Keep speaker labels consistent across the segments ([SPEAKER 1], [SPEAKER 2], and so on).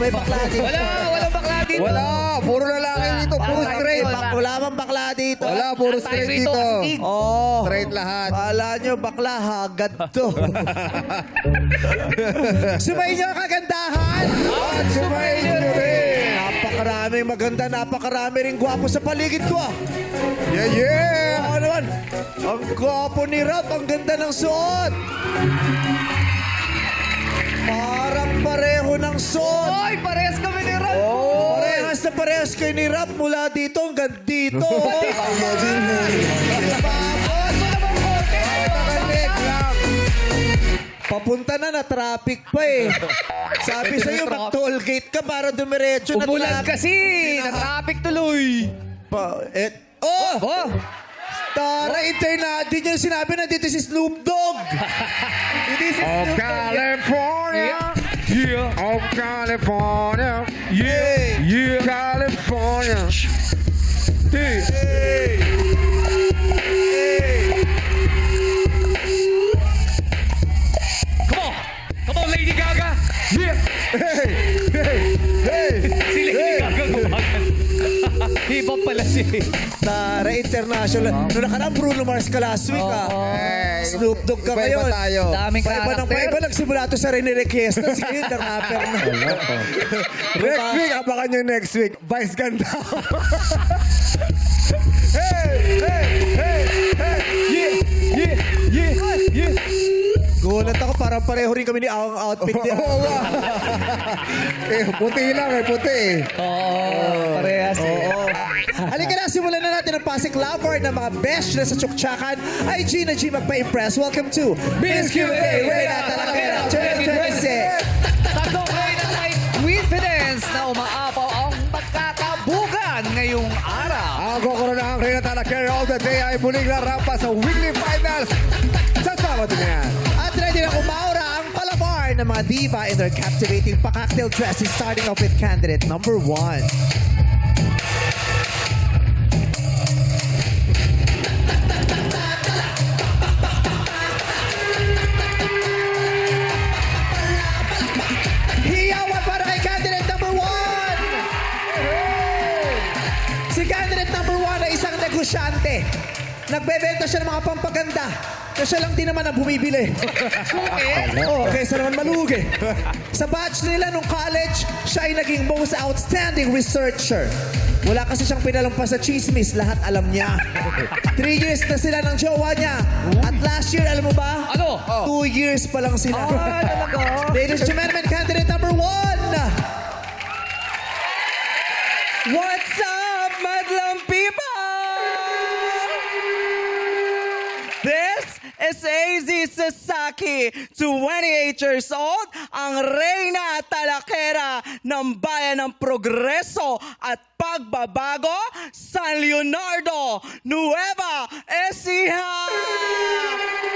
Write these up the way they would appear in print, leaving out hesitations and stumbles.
[SPEAKER 1] may bakla dito.
[SPEAKER 2] Walang bakla dito.
[SPEAKER 3] Wala, puro lalaki dito, puro straight.
[SPEAKER 1] Wala bang bakla dito.
[SPEAKER 3] Wala, puro straight dito.
[SPEAKER 1] Oh.
[SPEAKER 3] Straight lahat.
[SPEAKER 1] Kala nyo, bakla, hagad to. Sumayin nyo ang kagandahan.
[SPEAKER 3] At sumayin nyo rin.
[SPEAKER 1] Napakaraming maganda, napakarami ring gwapo sa paligid ko.
[SPEAKER 3] Yeah, yeah.
[SPEAKER 1] Ano naman? Ang gwapo ni Rap, ang ganda ng suot. Parang pareho ng suot.
[SPEAKER 2] Oy, parehas kami ni Rob.
[SPEAKER 1] Oh, parehas na parehas kayo ni Rap mula dito hanggang dito. Papunta na traffic pa eh. Sabi sa'yo, mag-toll gate ka para dumiretso na
[SPEAKER 2] Umulan
[SPEAKER 1] traffic.
[SPEAKER 2] kasi. Na-traffic tuloy.
[SPEAKER 1] Oh!
[SPEAKER 2] Oh!
[SPEAKER 1] Tara, internadi niya sinabi na dito si Snoop Dogg.
[SPEAKER 2] Hindi si
[SPEAKER 3] Of
[SPEAKER 2] Snoop Dogg yan.
[SPEAKER 3] California.
[SPEAKER 2] Yeah.
[SPEAKER 3] Of California.
[SPEAKER 1] Yeah.
[SPEAKER 3] Yeah. California.
[SPEAKER 1] Hey. Hey.
[SPEAKER 2] Come on! Come on, Lady Gaga! Yeah!
[SPEAKER 3] Hey. Hey. Hey.
[SPEAKER 2] Si Lady Gaga gumagan. Hip-hop pala si...
[SPEAKER 1] Tara, international. Noong nakaraan, Bruno Mars ka last week,
[SPEAKER 3] Hey.
[SPEAKER 1] Snoop Dogg ka
[SPEAKER 3] Iba-iba
[SPEAKER 1] ngayon.
[SPEAKER 3] tayo.
[SPEAKER 2] Daming
[SPEAKER 1] Paiba ng
[SPEAKER 2] karakter.
[SPEAKER 1] paiba, nagsimula to sa Rene Requesta. Sige, nang-rapper na.
[SPEAKER 3] Next week, abangan nyo next week. Vice ganda. Hey. Hey. Hey. Hey.
[SPEAKER 2] Yeah! Yeah! Yeah! Yeah!
[SPEAKER 1] Gulat ako, parang pareho rin kami ni ang outfit niya.
[SPEAKER 3] Oo nga. Puti lang puti
[SPEAKER 2] Oo, parehas.
[SPEAKER 1] Oo. Halika na, simulan na natin ang Pasig Lover ng mga besh na sa Tsuktsakan ay Gina G magpa-impress. Welcome to Miss Q&A Reyna Talakera 2026.
[SPEAKER 2] Tatlong kayo na may confidence na umaapaw ang pagkakabugan ngayong araw.
[SPEAKER 3] Ang kukurunahang Reyna Talakera of the day ay muling larampa sa weekly finals sa Sabado na yan.
[SPEAKER 1] At ready na umaura ang palabar ng mga diva in their captivating pa-cocktail dresses, starting off with candidate number 1. Hiyawan para kay candidate number 1! Si candidate number 1 ay isang negosyante. Nagbebenta siya ng mga pampaganda. Kasi lang din naman ang bumibili. Oo, kaysa naman malugi. Sa batch nila nung college, siya ay naging most outstanding researcher. Wala kasi siyang pinalampas sa chismis. Lahat alam niya. 3 years na sila ng jowa niya. At last year, alam mo ba?
[SPEAKER 2] Ano?
[SPEAKER 1] 2 years pa lang sila.
[SPEAKER 2] Talaga?
[SPEAKER 1] Ladies and gentlemen, candidate number 1!
[SPEAKER 2] What's up, madlang people? This is AZ Sasaki, 28 years old, ang Reyna Talakera ng Bayan ng Progreso at Pagbabago, San Leonardo, Nueva Ecija!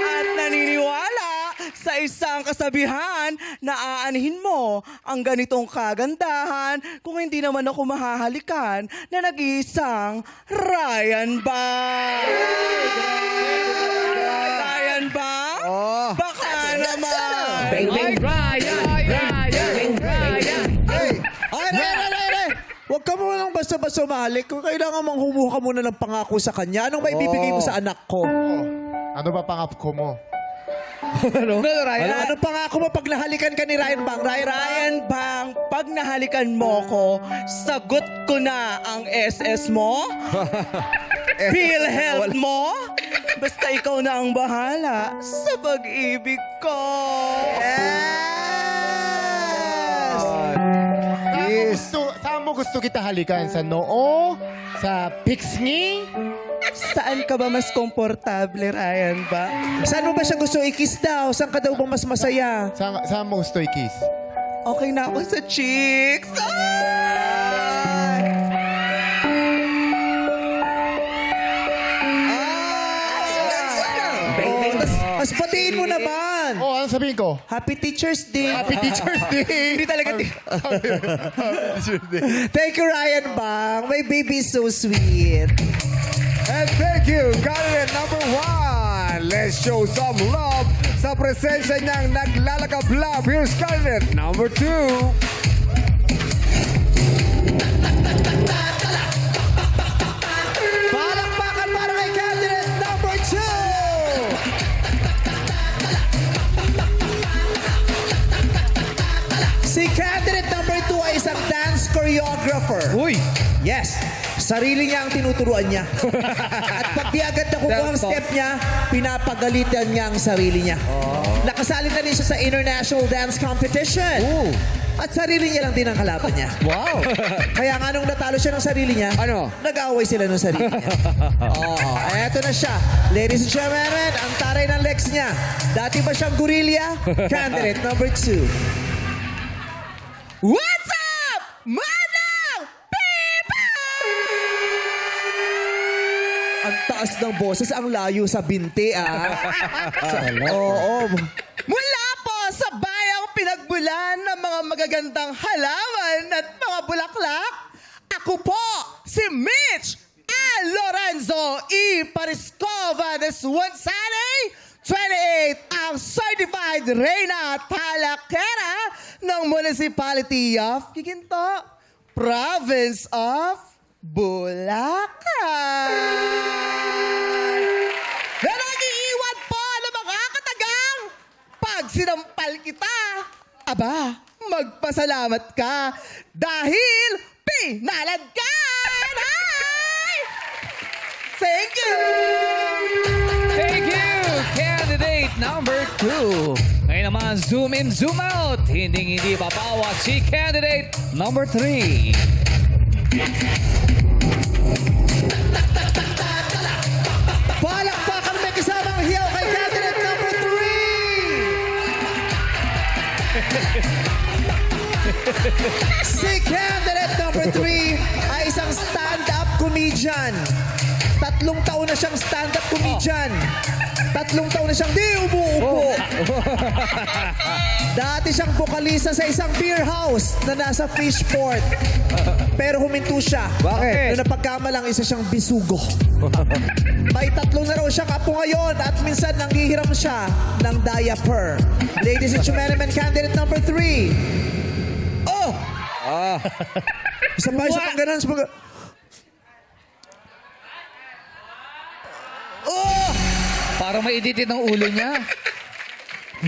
[SPEAKER 2] At naniniwala sa isang kasabihan na aanhin mo ang ganitong kagandahan kung hindi naman ako mahahalikan na nag-iisang Ryan Bang. Ryan Bang?
[SPEAKER 3] Oh.
[SPEAKER 2] Baka naman.
[SPEAKER 1] Bang, bang.
[SPEAKER 2] Ryan.
[SPEAKER 1] Ay, Rey! Huwag ka muna lang basta-basta umalik. Kung kailangan manghumuha ka muna ng pangako sa kanya, anong maibibigay mo sa anak ko?
[SPEAKER 4] Ano ba pangako mo?
[SPEAKER 2] Ano, Ryan?
[SPEAKER 1] Ano pangako mo pag nahalikan ka ni Ryan Bang?
[SPEAKER 2] Ryan Bang, pag nahalikan mo ko, sagot ko na ang SS mo, PhilHealth mo, basta ikaw na ang bahala sa pag-ibig ko.
[SPEAKER 1] Yes!
[SPEAKER 4] Saan mo gusto kita halikan? Sa noo? Sa piksngi?
[SPEAKER 2] Saan ka ba mas komportable, Ryan Bang?
[SPEAKER 1] Saan mo ba siya gusto i-kiss daw? Saan ka daw bang mas masaya?
[SPEAKER 4] Saan mo gusto i-kiss?
[SPEAKER 2] Okay na ako sa cheeks.
[SPEAKER 1] Mas patiin mo naman!
[SPEAKER 4] Oh, ano sabihin ko?
[SPEAKER 1] Happy Teacher's Day!
[SPEAKER 4] Happy Teacher's Day!
[SPEAKER 2] Hindi talaga.
[SPEAKER 4] Happy Teacher's Day.
[SPEAKER 1] Thank you, Ryan Bang. My baby is so sweet.
[SPEAKER 3] And thank you, candidate number 1. Let's show some love sa presensya niyang naglalakab-lab. Here's candidate number 2.
[SPEAKER 1] choreographer.
[SPEAKER 3] Uy!
[SPEAKER 1] Yes, sarili niya ang tinuturuan niya. At pag di agad nakukuha ang step niya, pinapagalitan niya ang sarili niya. Nakasali na rin siya sa International Dance Competition.
[SPEAKER 3] Ooh.
[SPEAKER 1] At sarili niya lang din ang kalaban niya.
[SPEAKER 3] Wow!
[SPEAKER 1] Kaya nga nung natalo siya ng sarili niya,
[SPEAKER 3] Ano?
[SPEAKER 1] nag-away sila ng sarili niya. Eto na siya. Ladies and gentlemen, ang taray ng legs niya. Dati ba siyang gorilla? Candidate number 2.
[SPEAKER 2] What's up, Manang people?
[SPEAKER 1] Ang taas ng boses, ang layo sa binti, Oo.
[SPEAKER 2] Mula po sa bayang pinagbulan ng mga magagandang halaman at mga bulaklak, ako po si Mitch A. Lorenzo E. Pariscova de Suansane, 28, ang Certified Reyna Talakera ng Municipality of Kikinto, Province of Bulacan. Na nag-iiwan po ng mga katagang pag sinampal kita, aba, magpasalamat ka dahil pinalad ka! Ay! Thank you!
[SPEAKER 5] Thank you, candidate number 2. Ngayon naman, zoom in, zoom out. Hindi papawat si candidate number 3.
[SPEAKER 1] Palakpakan may kasamang hiyaw kay candidate number 3. Si candidate number 3 ay isang stand-up comedian. 3 taon na siyang stand-up comedian. 3 taon na siyang di umuupo. Dati siyang bokalista sa isang beer house na nasa Fishport. Pero huminto siya.
[SPEAKER 3] Bakit?
[SPEAKER 1] Nung napagkamalang isa siyang bisugo. May 3 na raw siyang apo ngayon at minsan nanghihiram siya ng diaper. Ladies and gentlemen, candidate number 3. Oh! Isa pa, isa pang ganun. Isa pang ganun. Oh!
[SPEAKER 5] Parang maiditin ng ulo niya.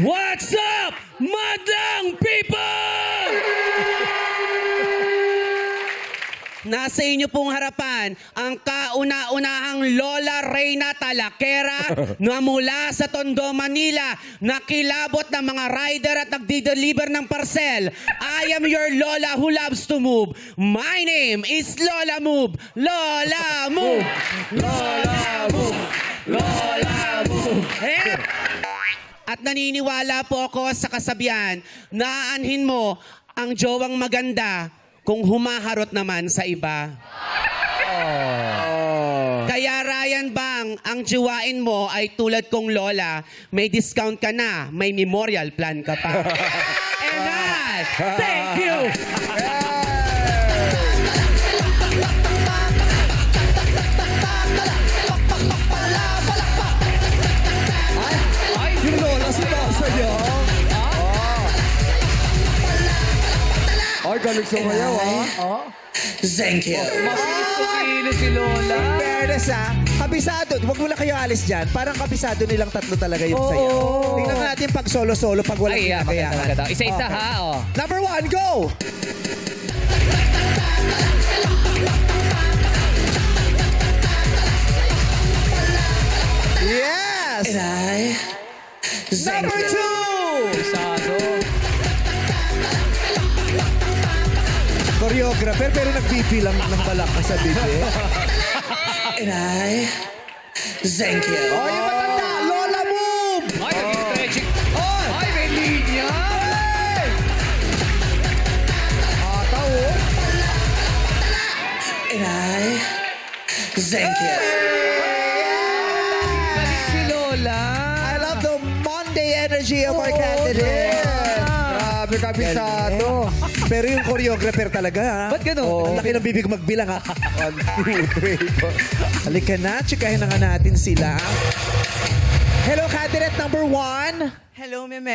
[SPEAKER 5] What's up, madang people?
[SPEAKER 6] Nasa inyo pong harapan ang kauna-unahang Lola Reyna Talakera na mula sa Tondo, Manila, nakilabot ng mga rider at nagdi-deliver ng parcel. I am your Lola who loves to move. My name is Lola Move. Lola Move! Lola Move! Lola Move! At naniniwala po ako sa kasabihan na aanhin mo ang jowang maganda kung humaharot naman sa iba. Kaya Ryan Bang, ang jiwain mo ay tulad kong Lola, may discount ka na, may memorial plan ka pa. And that, thank you!
[SPEAKER 1] Yung lola si Basa niya.
[SPEAKER 3] Ay, galing sumayaw,
[SPEAKER 6] Thank you.
[SPEAKER 5] Mabilis si Lola.
[SPEAKER 1] Fairness kabisado. Huwag mo lang kayo alis dyan. Parang kabisado nilang 3 talaga yung sayo. Tingnan natin pag solo-solo, pag walang
[SPEAKER 5] Ay, maganda,
[SPEAKER 1] kinakayahan.
[SPEAKER 5] maganda. Isa-isa
[SPEAKER 1] Okay.
[SPEAKER 5] ha, oh.
[SPEAKER 1] Number 1, go! Yes! Number 2!
[SPEAKER 5] Isado.
[SPEAKER 1] Choreographer pero nagbibilang ng balak sa bibig.
[SPEAKER 6] Thank you.
[SPEAKER 1] Oh, yung matanda! Lola Move!
[SPEAKER 5] Ay, nag-stretching.
[SPEAKER 1] Oh!
[SPEAKER 5] Ay, may linya.
[SPEAKER 1] Ataw, oh!
[SPEAKER 6] Thank you.
[SPEAKER 5] Galing si Lola.
[SPEAKER 1] I love the Monday energy of our candidate.
[SPEAKER 3] Grabe, kabisado.
[SPEAKER 1] Pero yung choreographer talaga, ha?
[SPEAKER 5] Ba't ganun?
[SPEAKER 1] Ang laki ng bibig magbilang, ha?
[SPEAKER 3] 1, 2, 3, 4.
[SPEAKER 1] Halika na, tsikahin na nga natin sila. Hello, candidate number 1.
[SPEAKER 2] Hello, Meme.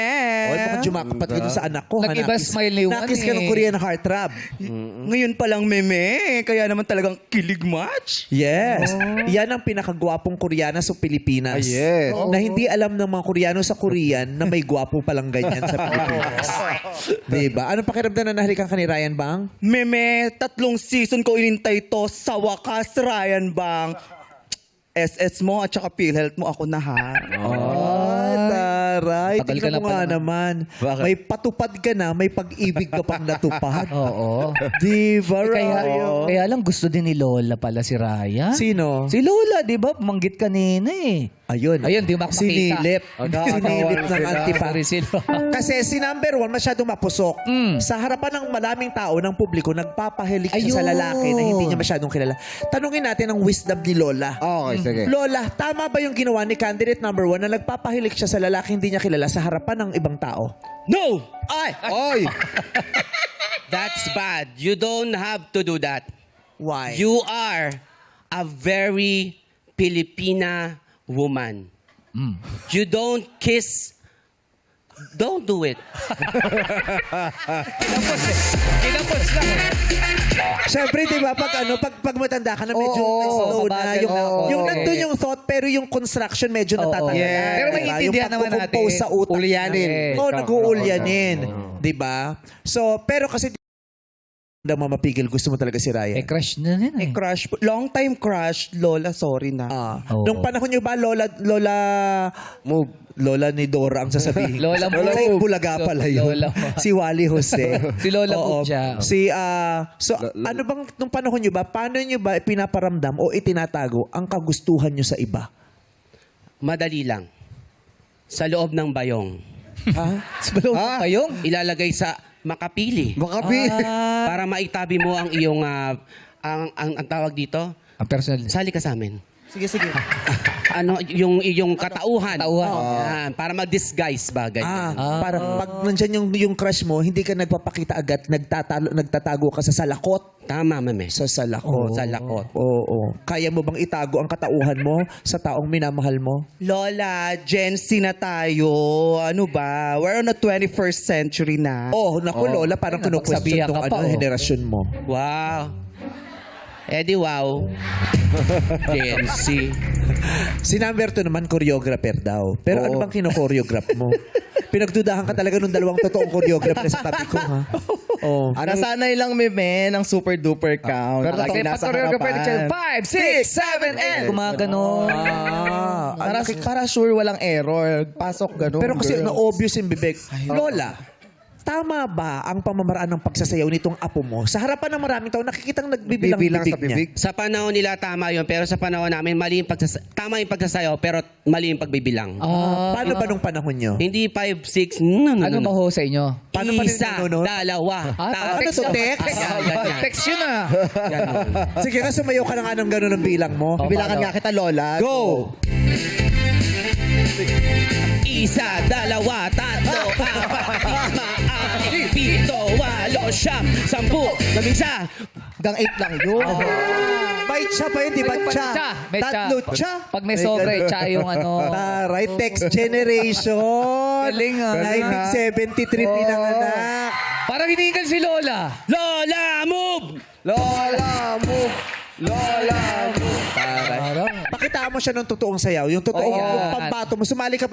[SPEAKER 1] Oy, mukhang jumakapat ka dun sa anak ko. ha?
[SPEAKER 5] Nag-iba
[SPEAKER 1] Nakis-
[SPEAKER 5] smile ni Juan
[SPEAKER 1] Nakis ka ng
[SPEAKER 5] eh.
[SPEAKER 1] Korean heartthrob.
[SPEAKER 2] Ngayon pa lang, Meme. Kaya naman talagang kilig match.
[SPEAKER 1] Yes. Yan ang pinakagwapong Koreana sa Pilipinas.
[SPEAKER 3] yes.
[SPEAKER 1] Na hindi alam ng mga Koreano sa Korean na may gwapo palang ganyan sa Pilipinas. Diba? Anong pakiramdam na nahalikan ka ni Ryan Bang?
[SPEAKER 2] Meme, 3 season ko inintay to. Sa wakas, Ryan Bang. SS mo at saka PhilHealth mo ako na ha.
[SPEAKER 1] Taray.
[SPEAKER 5] Tagal ka
[SPEAKER 1] Tingnan
[SPEAKER 5] na
[SPEAKER 1] mo nga
[SPEAKER 5] pala.
[SPEAKER 1] naman.
[SPEAKER 3] Bakit?
[SPEAKER 1] May patupad ka na, may pag-ibig ka pang natupad.
[SPEAKER 5] Oo.
[SPEAKER 1] Diba,
[SPEAKER 5] Kaya,
[SPEAKER 1] Ryan?
[SPEAKER 5] kaya lang gusto din ni Lola pala si Ryan.
[SPEAKER 1] Sino?
[SPEAKER 5] Si Lola, di ba? Manggit kanina eh.
[SPEAKER 1] Ayun.
[SPEAKER 5] Ayun, di ba makita?
[SPEAKER 1] Sinilip.
[SPEAKER 3] Magkakatawa
[SPEAKER 1] Sinilip ng
[SPEAKER 3] sila.
[SPEAKER 1] antipa.
[SPEAKER 5] Sorry, si Lola.
[SPEAKER 1] Kasi si number 1 masyadong mapusok. Sa harapan ng maraming tao, ng publiko, nagpapahilig siya sa
[SPEAKER 5] Ayun.
[SPEAKER 1] lalaki na hindi niya masyadong kilala. Tanungin natin ang wisdom ni Lola.
[SPEAKER 3] Okay, sige.
[SPEAKER 1] Lola, tama ba yung ginawa ni candidate number 1 na nagpapahilig siya sa lalaki hindi niya kilala sa harapan ng ibang tao?
[SPEAKER 6] No!
[SPEAKER 1] Ay!
[SPEAKER 3] Oy!
[SPEAKER 6] That's bad. You don't have to do that.
[SPEAKER 1] Why?
[SPEAKER 6] You are a very Filipina woman. You don't kiss. Don't do it.
[SPEAKER 5] Kinapos lang.
[SPEAKER 1] Siyempre, di ba, pag matanda ka na medyo slow na.
[SPEAKER 5] mabagal
[SPEAKER 1] Yung,
[SPEAKER 5] na, oo.
[SPEAKER 1] yung nandun yung thought, pero yung construction medyo natatagalan.
[SPEAKER 3] Yeah.
[SPEAKER 5] Pero
[SPEAKER 1] Diba?
[SPEAKER 5] maintindihan
[SPEAKER 1] Yung
[SPEAKER 5] naman natin.
[SPEAKER 1] pagkukumpose sa utak.
[SPEAKER 3] Ulyanin.
[SPEAKER 1] Oo, nag-uulyanin. Di ba? So, pero kasi hindi mo mapigil, gusto mo talaga si Ryan.
[SPEAKER 5] Eh, crush na rin eh.
[SPEAKER 2] Crush. Long time crush. Lola, sorry na.
[SPEAKER 5] Oo.
[SPEAKER 1] Nung panahon nyo ba, Lola ni Dora ang sasabihin.
[SPEAKER 5] Lola
[SPEAKER 1] Lola
[SPEAKER 5] Move.
[SPEAKER 1] yung Bulaga pala yun.
[SPEAKER 5] Lola Move.
[SPEAKER 1] Si Wally Jose.
[SPEAKER 5] Si Lola
[SPEAKER 1] Oo.
[SPEAKER 5] Move siya.
[SPEAKER 1] So, ano bang, nung panahon nyo ba, paano nyo ba pinaparamdam o itinatago ang kagustuhan nyo sa iba?
[SPEAKER 6] Madali lang. Sa loob ng bayong.
[SPEAKER 5] Kayong?
[SPEAKER 6] Ilalagay sa makapili.
[SPEAKER 3] Makabi.
[SPEAKER 6] Para maitabi mo ang iyong ang tawag dito.
[SPEAKER 5] Ang personal.
[SPEAKER 6] Sali ka sa amin.
[SPEAKER 1] Sige, sige.
[SPEAKER 6] Ano yung iyong katauhan.
[SPEAKER 5] Katauhan.
[SPEAKER 6] Yan, para mag-disguise ba ganyan.
[SPEAKER 1] Para pag nandyan yung crush mo, hindi ka nagpapakita agad, nagtatago ka sa salakot.
[SPEAKER 6] Tama, mame.
[SPEAKER 1] Sa salakot.
[SPEAKER 6] Sa lakot.
[SPEAKER 1] Oo. Kaya mo bang itago ang katauhan mo sa taong minamahal mo?
[SPEAKER 2] Lola, Gen Z na tayo. Ano ba? We're on the 21st century na.
[SPEAKER 1] Oh, naku Lola, parang kinukwestiyon
[SPEAKER 5] napagsabihan
[SPEAKER 1] tong
[SPEAKER 5] ka pa,
[SPEAKER 1] henerasyon mo.
[SPEAKER 6] Wow. Eddie, wow. Gen Z.
[SPEAKER 1] Si number 2 naman, choreographer daw. Pero ano bang kino-choreograph mo? Pinagdudahan ka talaga nung dalawang totoong choreographer sa tabi ko, ha? Oh.
[SPEAKER 2] Nasanay lang, Meme, ng super duper count.
[SPEAKER 5] Pero
[SPEAKER 2] Lagi
[SPEAKER 5] kasi
[SPEAKER 2] nasa
[SPEAKER 5] choreographer
[SPEAKER 2] harapan.
[SPEAKER 5] 5, 6, 7, 8. Gumagano.
[SPEAKER 2] Para sure walang error. Pasok ganun.
[SPEAKER 1] Pero kasi
[SPEAKER 2] girls.
[SPEAKER 1] na-obvious yung bibig. Lola, tama ba ang pamamaraan ng pagsasayaw nitong apo mo? Sa harapan ng maraming tao, nakikitang nagbibilang
[SPEAKER 3] Bibilang
[SPEAKER 1] bibig
[SPEAKER 3] sa bibig.
[SPEAKER 6] Sa panahon nila tama yun, pero sa panahon namin mali yung tama yung pagsasayaw, pero mali yung pagbibilang.
[SPEAKER 1] Paano ba nung panahon nyo?
[SPEAKER 6] Hindi 5, 6,
[SPEAKER 5] Ano ba ho sa inyo?
[SPEAKER 1] Paano pa rin
[SPEAKER 6] isa,
[SPEAKER 1] nanonood?
[SPEAKER 6] dalawa,
[SPEAKER 1] ano
[SPEAKER 6] tatlo.
[SPEAKER 1] to, text?
[SPEAKER 6] Ganyan.
[SPEAKER 5] Text yun ah.
[SPEAKER 6] Ganon.
[SPEAKER 1] Sige na, sumayaw ka na nga ng gano'n ng bilang mo.
[SPEAKER 2] Bilangan nga kita, Lola.
[SPEAKER 1] Go!
[SPEAKER 6] Isa, dalawa, tatlo, apat, lima, anim, pito, walo, siyam, 10, 11.
[SPEAKER 2] Hanggang 8 lang yun.
[SPEAKER 1] May tsa pa yun, di ba? Tsa.
[SPEAKER 5] May tsa.
[SPEAKER 1] Tatlo tsa.
[SPEAKER 5] Pag may sobre, tsa yung ano.
[SPEAKER 1] Taray, text generation.
[SPEAKER 5] Galing, ah.
[SPEAKER 1] 1973 pinanganak.
[SPEAKER 5] Parang hinihingal si Lola.
[SPEAKER 6] Lola, move!
[SPEAKER 3] Lola mo! Lola mo!
[SPEAKER 1] Pakitaan mo siya ng totoong sayaw. Yung totoong yung pambato mo. Sumali ka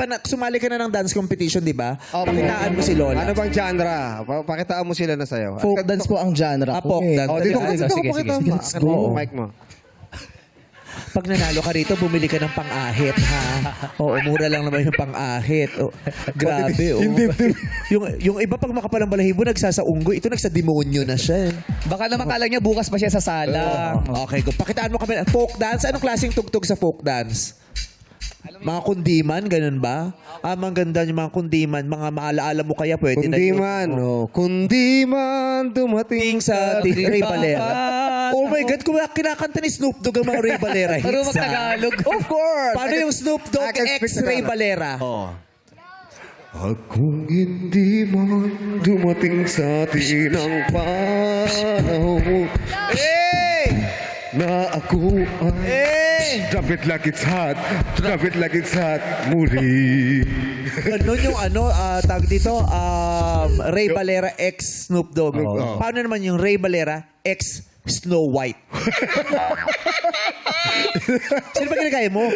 [SPEAKER 1] na ng dance competition, di ba? Pakitaan mo si Lola.
[SPEAKER 3] Ano bang genre? Pakitaan mo sila na sayo.
[SPEAKER 2] Folk dance po ang genre ko.
[SPEAKER 1] Folk dance.
[SPEAKER 3] Oh, dito ka.
[SPEAKER 5] Sige,
[SPEAKER 3] Dito
[SPEAKER 5] sige,
[SPEAKER 3] ka pakita
[SPEAKER 5] sige.
[SPEAKER 3] mo.
[SPEAKER 2] Let's go.
[SPEAKER 3] Mic mo.
[SPEAKER 1] Pag nanalo ka rito, bumili ka ng pang-ahit, ha? Oo, mura lang naman yung pang-ahit. Oh, grabe, oh. yung iba pag makapalang balahibo, nagsasaunggoy. Ito nagsa-demonyo na siya.
[SPEAKER 5] Baka naman kala niya bukas pa siya sa sala.
[SPEAKER 1] Okay, go. Pakitaan mo kami. Folk dance. Anong klaseng tugtog sa folk dance? Mga kundiman, ganun ba? Maganda yung mga kundiman. Mga maalaala mo kaya pwede na yun.
[SPEAKER 3] Kundiman, oh. Kundiman, dumating
[SPEAKER 1] Ting sa Ray Valera. Oh my God, kung kinakanta ni Snoop Dogg ang mga Ray Valera hits.
[SPEAKER 5] Pero
[SPEAKER 1] ha?
[SPEAKER 5] mag-Tagalog.
[SPEAKER 1] Of course. Paano yung Snoop Dogg
[SPEAKER 3] I can speak
[SPEAKER 1] ex Ray
[SPEAKER 3] Tagalog.
[SPEAKER 1] Valera?
[SPEAKER 3] At kung hindi man dumating sa atin ang panahon
[SPEAKER 1] Hey!
[SPEAKER 3] na ako ay Drop it like it's hot. Drop it like it's hot. Muli.
[SPEAKER 1] Ganun yung tag dito, Ray Valera x Snoop Dogg. Paano naman yung Ray Valera x Snow White? Sino ba ginagaya mo?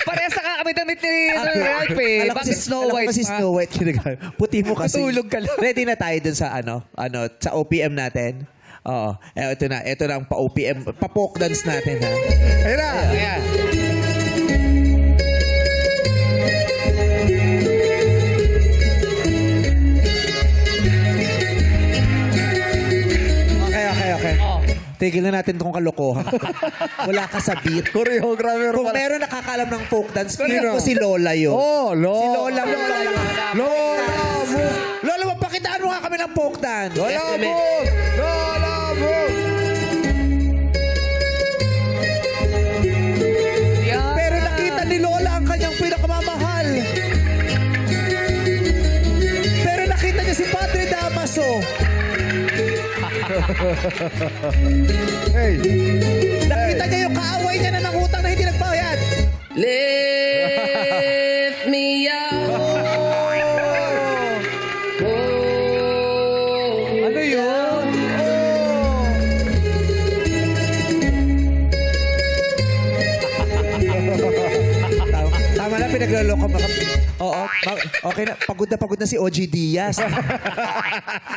[SPEAKER 5] Parehas na kakamit-damit ni Ralph eh.
[SPEAKER 1] Alam ko
[SPEAKER 5] Bakit Snow White?
[SPEAKER 1] Alam ko si Snow White ginagaya. Puti mo kasi.
[SPEAKER 5] Natulog ka lang.
[SPEAKER 1] Ready na tayo dun sa sa OPM natin. Oo. Ito na ang pa-OPM, pa-folk dance natin ha.
[SPEAKER 3] Ayun na.
[SPEAKER 5] Ayan.
[SPEAKER 1] Okay.
[SPEAKER 5] Oh.
[SPEAKER 1] Tigil na natin itong kalokohan. Wala ka sa beat.
[SPEAKER 3] Choreographer
[SPEAKER 1] Kung
[SPEAKER 3] pala.
[SPEAKER 1] meron nakakalam ng folk dance,
[SPEAKER 3] Sino?
[SPEAKER 1] feeling ko si Lola yun.
[SPEAKER 3] Oh,
[SPEAKER 1] Si Lola.
[SPEAKER 3] Lola mo.
[SPEAKER 1] Lola, mapakitaan mo nga kami ng folk dance.
[SPEAKER 3] Lola mo. Lola mo.
[SPEAKER 5] Yan.
[SPEAKER 1] Pero nakita ni Lola ang kanyang pinakamamahal. Pero nakita niya si Padre Damaso.
[SPEAKER 3] Hey.
[SPEAKER 1] Nakita niya yung kaaway niya na nangutang na hindi nagbayad.
[SPEAKER 6] Lift me up.
[SPEAKER 5] Ano yun?
[SPEAKER 1] Tama na, pinagloloko mo. Oo, okay na. Pagod na si OG Diaz.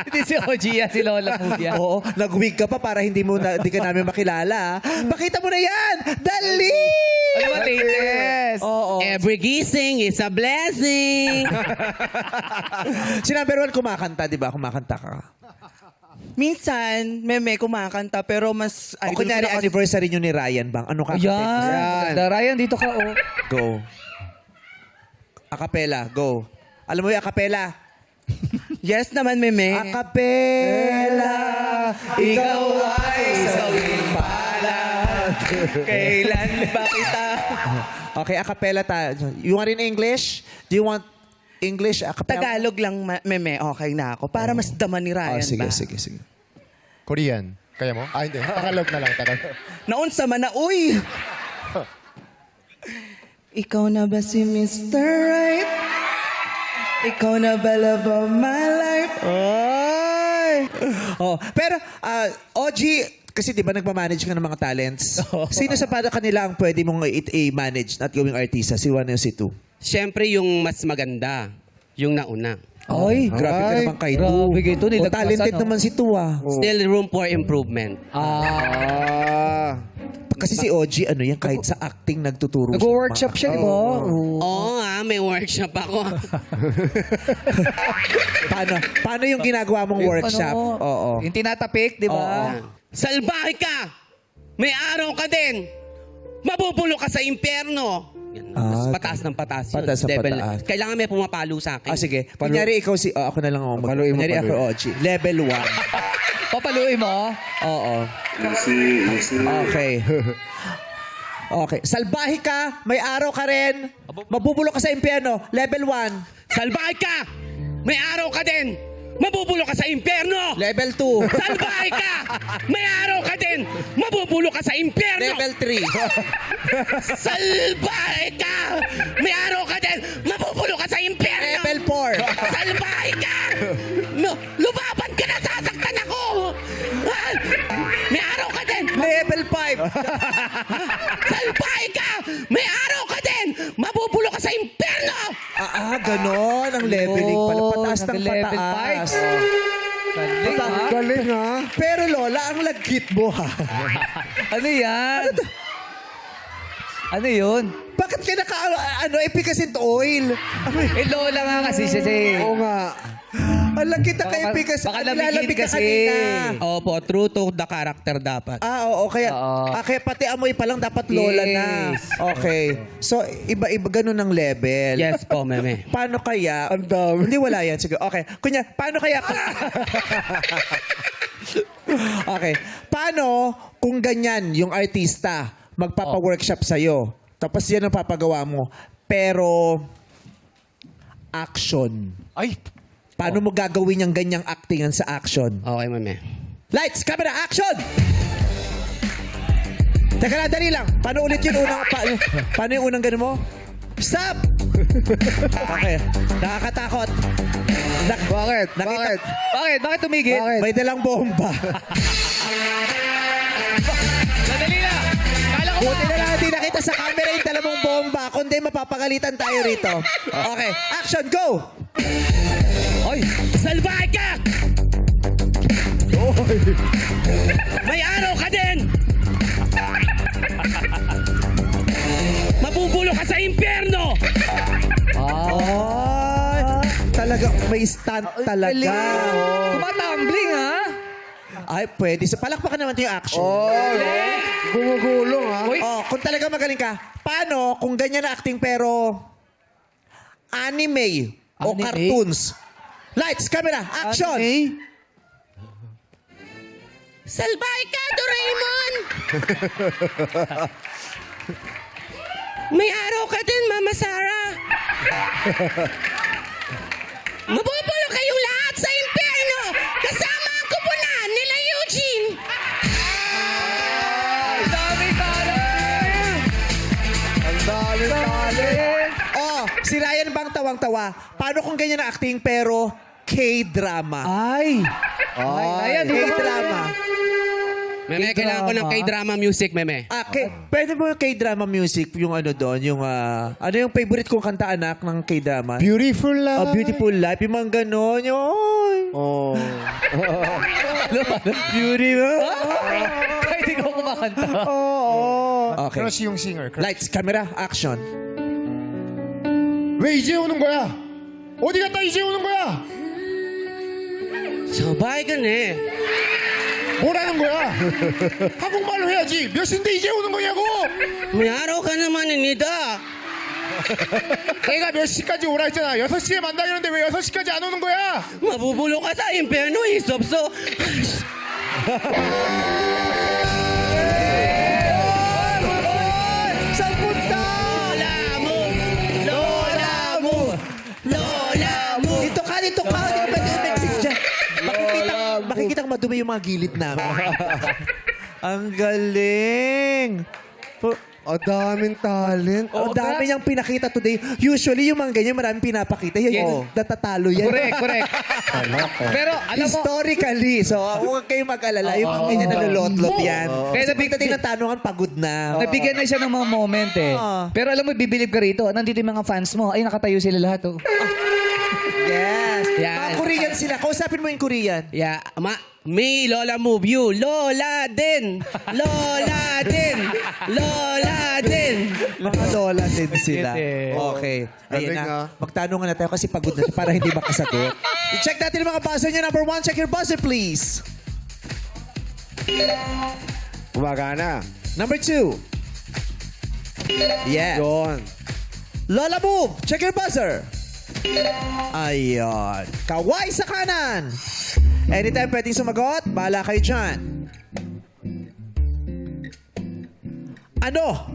[SPEAKER 5] Hindi si OG yan, si Lola Mudia.
[SPEAKER 1] Oo, nag-wig ka pa para hindi ka namin makilala. Pakita mo na yan! Dali!
[SPEAKER 5] Ano ba, latest?
[SPEAKER 1] Oo.
[SPEAKER 6] Every gising is a blessing.
[SPEAKER 1] Si number 1 kumakanta, di ba? Kumakanta ka.
[SPEAKER 2] Minsan, meme, kumakanta, pero mas...
[SPEAKER 1] O
[SPEAKER 2] idol ko
[SPEAKER 1] kunyari,
[SPEAKER 2] na kasi-
[SPEAKER 1] anniversary nyo ni Ryan Bang. Ano ka?
[SPEAKER 5] Yan. Ryan, dito ka, oh.
[SPEAKER 1] Go. Acapella, go. Alam mo yung acapella?
[SPEAKER 2] Yes naman, meme.
[SPEAKER 1] Acapella, ikaw ay sawing palad.
[SPEAKER 2] Kailan ba kita?
[SPEAKER 1] Okay, acapella tayo. You want in English? Do you want English acapella?
[SPEAKER 2] Tagalog lang, meme, okay na ako. Para mas daman ni Ryan
[SPEAKER 1] Oh, sige,
[SPEAKER 2] ba?
[SPEAKER 1] sige.
[SPEAKER 4] Korean. Kaya mo? Ah, hindi. Tagalog na lang. Tagalog.
[SPEAKER 2] Naunsa man na, uy! Ikaw na ba si Mr. Right? Ikaw na ba love of my life?
[SPEAKER 1] Ay! Oh, pero OG, kasi di ba nagmamanage ka ng mga talents? Sino sa para kanila ang pwede mong i-manage at gawing artista? Si 1 o si 2?
[SPEAKER 6] Siyempre yung mas maganda. Yung nauna.
[SPEAKER 1] Ay, grabe ka naman kay 2.
[SPEAKER 5] Grabe kay 2.
[SPEAKER 1] O, talented naman si 2 ah.
[SPEAKER 6] Still room for improvement.
[SPEAKER 1] Kasi si OG, ano yan, kahit sa acting nagtuturo siya.
[SPEAKER 5] Nag-workshop siya, di ba?
[SPEAKER 6] Oo nga, may workshop ako.
[SPEAKER 1] Paano yung ginagawa mong workshop?
[SPEAKER 5] Ano,
[SPEAKER 1] Oo.
[SPEAKER 5] Yung tinatapik, di ba?
[SPEAKER 6] Salbahe ka! May araw ka din! Mabubulo ka sa impyerno! Yan, mas pataas ng pataas yun.
[SPEAKER 1] Pataas ng
[SPEAKER 6] Level-
[SPEAKER 1] pataas.
[SPEAKER 6] Kailangan may pumapalo sa akin.
[SPEAKER 1] Sige. Kunyari ikaw si... ako na lang ako.
[SPEAKER 3] Paluin mo,
[SPEAKER 1] Kunyari ako
[SPEAKER 3] paluin.
[SPEAKER 1] OG. Level 1.
[SPEAKER 5] Papaluin mo?
[SPEAKER 1] Oo. Okay. Okay. Salbahe ka, may araw ka rin, mabubulo ka sa impyerno. Level 1.
[SPEAKER 6] Salbahe ka! May araw ka din! Mabubulo ka sa impyerno!
[SPEAKER 1] Level 2.
[SPEAKER 6] Salbahe ka! May araw ka din! Mabubulo ka sa impyerno!
[SPEAKER 1] Level 3.
[SPEAKER 6] Salbahe ka! May araw ka din! Mabubulo ka sa impyerno!
[SPEAKER 1] Level 4.
[SPEAKER 6] Salbahe ka! Lumaban ka na! Sasaktan ako! Ah! May araw ka din!
[SPEAKER 1] Level 5.
[SPEAKER 6] Salbahe ka! May araw ka din! Mabubulo ka sa impyerno!
[SPEAKER 1] Ganon ang leveling pala. Pataas ng
[SPEAKER 5] Naka-level
[SPEAKER 1] pataas.
[SPEAKER 5] Galing, ha?
[SPEAKER 3] Galing ha.
[SPEAKER 1] Pero Lola, ang lagkit mo ha.
[SPEAKER 5] Ano yan? Ano yun?
[SPEAKER 1] Bakit ka efficacent oil?
[SPEAKER 5] Eh, Lola nga kasi siya
[SPEAKER 3] Oo nga.
[SPEAKER 1] Ang lagkit na
[SPEAKER 5] Baka-
[SPEAKER 1] ka-efficacent.
[SPEAKER 5] baka
[SPEAKER 1] Nilalamig
[SPEAKER 5] lamigin
[SPEAKER 1] ka
[SPEAKER 5] kasi.
[SPEAKER 1] kanina.
[SPEAKER 6] Opo, true to the character dapat.
[SPEAKER 1] Oo. Kaya,
[SPEAKER 5] Oo.
[SPEAKER 1] kaya pati amoy pa lang dapat Lola na.
[SPEAKER 5] Yes.
[SPEAKER 1] Okay. So, iba-iba ganun ang level.
[SPEAKER 6] Yes po, meme.
[SPEAKER 1] Paano kaya?
[SPEAKER 3] Ang dami.
[SPEAKER 1] Hindi, wala yan. Sige, okay. Kunya, paano kaya? Okay. Paano kung ganyan yung artista magpapa-workshop sa'yo, tapos yan ang papagawa mo, pero action.
[SPEAKER 4] Ay!
[SPEAKER 1] Paano mo gagawin yung ganyang actingan sa action?
[SPEAKER 6] Okay, meme.
[SPEAKER 1] Lights, camera, action! Teka lang, dali lang. Paano ulit yung unang, paano yung unang ganun mo? Stop! Okay. Nakakatakot.
[SPEAKER 3] Bakit? Bakit?
[SPEAKER 5] Bakit? Bakit tumigil?
[SPEAKER 3] Bakit?
[SPEAKER 1] May dalang bomba.
[SPEAKER 5] Madali na. Kala ko
[SPEAKER 1] Buti na lang hindi nakita sa camera yung dala mong bomba. Kundi mapapagalitan tayo rito. Okay. Action, go!
[SPEAKER 5] Oy,
[SPEAKER 6] Salbahe ka! May araw ka din! Mabubulo ka sa impyerno!
[SPEAKER 1] Ay, talaga, may stunt talaga.
[SPEAKER 5] tumatambling ha?
[SPEAKER 1] Ay, pwede. So, palakpakan naman yung action.
[SPEAKER 3] Oh, gumugulong ha.
[SPEAKER 5] Uy,
[SPEAKER 1] Oh, kung talaga magaling ka, paano kung ganyan na acting pero anime o
[SPEAKER 5] Anime?
[SPEAKER 1] cartoons? Lights, camera, action!
[SPEAKER 6] Salbahe ka, Doraemon! May araw ka din, Mama Sarah! Mabubulo kayong lahat sa impyerno! Kasama ang kupunan nila Eugene!
[SPEAKER 5] dami talent!
[SPEAKER 3] Ang dami.
[SPEAKER 1] Oh, si Ryan bang tawang-tawa? Paano kung ganyan na acting pero K-drama?
[SPEAKER 5] Ay! Ayan, di ba?
[SPEAKER 1] K-drama.
[SPEAKER 6] Meme, kailangan ko ng K-drama music, Meme.
[SPEAKER 1] Pwede mo yung K-drama music, yung ano doon, yung, ano yung favorite kong kanta, anak, ng K-drama?
[SPEAKER 4] Beautiful
[SPEAKER 1] A
[SPEAKER 4] love.
[SPEAKER 1] Beautiful Life, yung mga ganon, yung,
[SPEAKER 3] Oh.
[SPEAKER 1] beautiful.
[SPEAKER 5] Kahit di ko kumakanta.
[SPEAKER 1] Okay.
[SPEAKER 4] Crush yung singer. Crush.
[SPEAKER 1] Lights, camera, action.
[SPEAKER 4] 왜 이제 오는 거야? 어디 갔다 이제 오는 거야?
[SPEAKER 6] Sabay ka na eh.
[SPEAKER 4] 뭐라는 거야? 한국말로 해야지. 몇 시인데 이제 오는 거냐고?
[SPEAKER 6] May araw ka naman, Nida.
[SPEAKER 4] 내가 몇 시까지 오라 했잖아. 6시에 만나기로 했는데 왜 6시까지 안 오는 거야?
[SPEAKER 6] Mabubulo ka sa impyerno, Isopso.
[SPEAKER 1] Saan punta?
[SPEAKER 6] Lola mo! Lola mo! Lola mo!
[SPEAKER 1] Dito ka, dito ka. Hindi ka pwede umexit dyan. Makikita madumi yung mga gilid namin. Ang galing.
[SPEAKER 3] Ang daming talent.
[SPEAKER 1] Ang dami niyang pinakita today. Usually, yung mga ganyan, maraming pinapakita. Yan,
[SPEAKER 5] Yes.
[SPEAKER 1] natatalo yan.
[SPEAKER 5] Correct. Pero alam mo,
[SPEAKER 1] Historically. So, huwag kayong mag-alala. Yung mga ganyan nalolotlot yan. Kaya pagdating ng tanungan, pagod na.
[SPEAKER 5] nabigyan na siya ng mga moment eh. Pero alam mo, bibilib ka rito. Nandito yung mga fans mo. Ay, nakatayo sila lahat oh.
[SPEAKER 1] Yes.
[SPEAKER 6] Yan.
[SPEAKER 1] Mga Korean sila. Kausapin mo yung Korean.
[SPEAKER 6] Yeah, me, Lola move you. Lola din! Lola din! Lola din!
[SPEAKER 1] Mga lola din sila.
[SPEAKER 5] Cute eh.
[SPEAKER 1] Okay. Ayan
[SPEAKER 3] Galing,
[SPEAKER 1] na. Magtanungan na tayo kasi pagod na para hindi makasagot. I-check natin yung mga buzzer niyo. Number 1, check your buzzer, please.
[SPEAKER 3] Gumagana.
[SPEAKER 1] Number 2. Yeah.
[SPEAKER 3] Yun.
[SPEAKER 1] Lola Move, check your buzzer. Ayan. Kaway sa kanan. Anytime pwedeng sumagot, bahala kayo dyan. Ano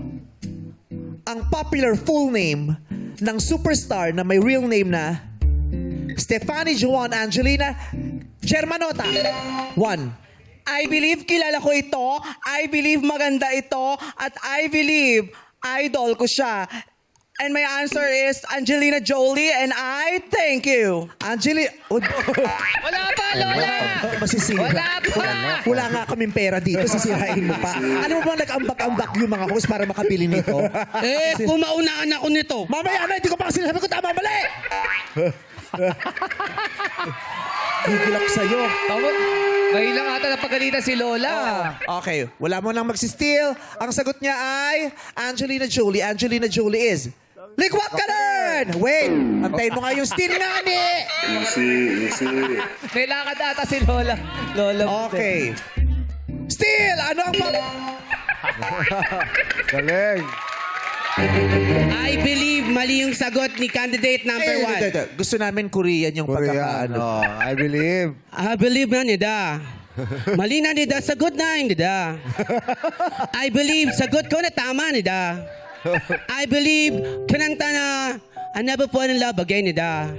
[SPEAKER 1] ang popular full name ng superstar na may real name na Stephanie Joan Angelina Germanota? 1.
[SPEAKER 2] I believe kilala ko ito. I believe maganda ito. At I believe idol ko siya. And my answer is Angelina Jolie and I thank you.
[SPEAKER 5] Wala pa, Lola!
[SPEAKER 1] Masisira.
[SPEAKER 5] Wala pa!
[SPEAKER 1] Wala nga kaming pera dito, sisirain mo pa. Ano mo bang nag-ambak-ambak yung mga host para makabili nito?
[SPEAKER 6] Eh, pumaunaan ako nito.
[SPEAKER 1] Mamaya na, hindi ko pa kasi sinasabi ko tama, mali! Gigil ako sa'yo.
[SPEAKER 5] Tama. Ngayon lang ata napagalitan si Lola.
[SPEAKER 1] Okay, wala mo nang magsisteal. Ang sagot niya ay Angelina Jolie. Angelina Jolie is Ligwak ka din! Wait, antayin mo nga yung steal nga ni!
[SPEAKER 5] May lakad ata si Lola. Lola.
[SPEAKER 1] Okay. Steal! Ano ang
[SPEAKER 3] Galing.
[SPEAKER 6] I believe mali yung sagot ni candidate number 1.
[SPEAKER 1] Gusto namin Korean yung
[SPEAKER 3] Korean.
[SPEAKER 1] pagkakaano.
[SPEAKER 3] Oh, I believe.
[SPEAKER 6] I believe na nida. Mali na nida, sagot na nida. I believe, sagot ko na tama nida. I believe, kananta na I never fall in love again nida.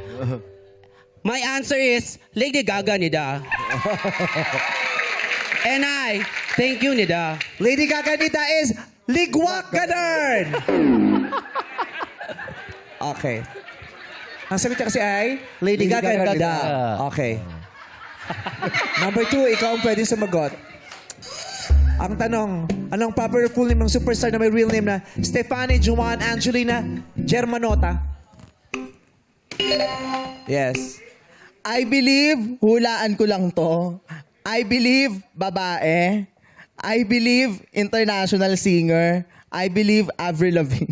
[SPEAKER 6] My answer is Lady Gaga nida. And I Thank you, Nida.
[SPEAKER 1] Lady Gaga Nida is Ligwak Ganern. Okay. Ang sagot niya kasi ay Lady Gaga Nida. Okay. Number 2, ikaw ang pwedeng sumagot. Ang tanong, anong proper full name ng superstar na may real name na Stefani Juan Angelina Germanota? Yes.
[SPEAKER 2] I believe, hulaan ko lang to. I believe, babae. I believe, international singer. I believe, Avril Lavigne.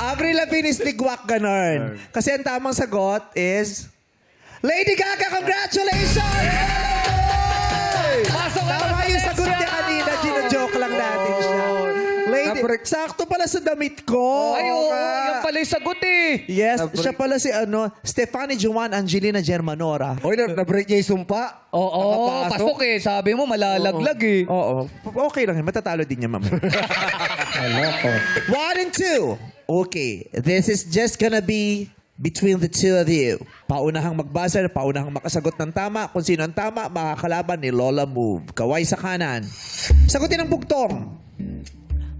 [SPEAKER 1] Avril Lavigne is Ligwak Ganern. Kasi ang tamang sagot is Lady Gaga, congratulations!
[SPEAKER 5] Pasok na
[SPEAKER 1] Tama
[SPEAKER 5] sa
[SPEAKER 1] yung sagot niya
[SPEAKER 5] siya!
[SPEAKER 1] kanina. Gino-joke lang natin siya. Lady, sakto pala sa damit ko.
[SPEAKER 5] Ay, oo, yan pala yung sagot eh.
[SPEAKER 1] Yes, siya pala si Stefani Juan Angelina Germanora.
[SPEAKER 3] Oy, na-break niya yung sumpa.
[SPEAKER 5] Oo, pasok eh. Sabi mo, malalaglag eh.
[SPEAKER 1] Oo. Okay lang yun. Matatalo din niya, ma'am. 1 and 2. Okay. This is just gonna be between the two of you. Paunahang magbuzzer, paunahang makasagot ng tama. Kung sino ang tama, makakalaban ni Lola Move. Kaway sa kanan. Sagutin ang bugtong.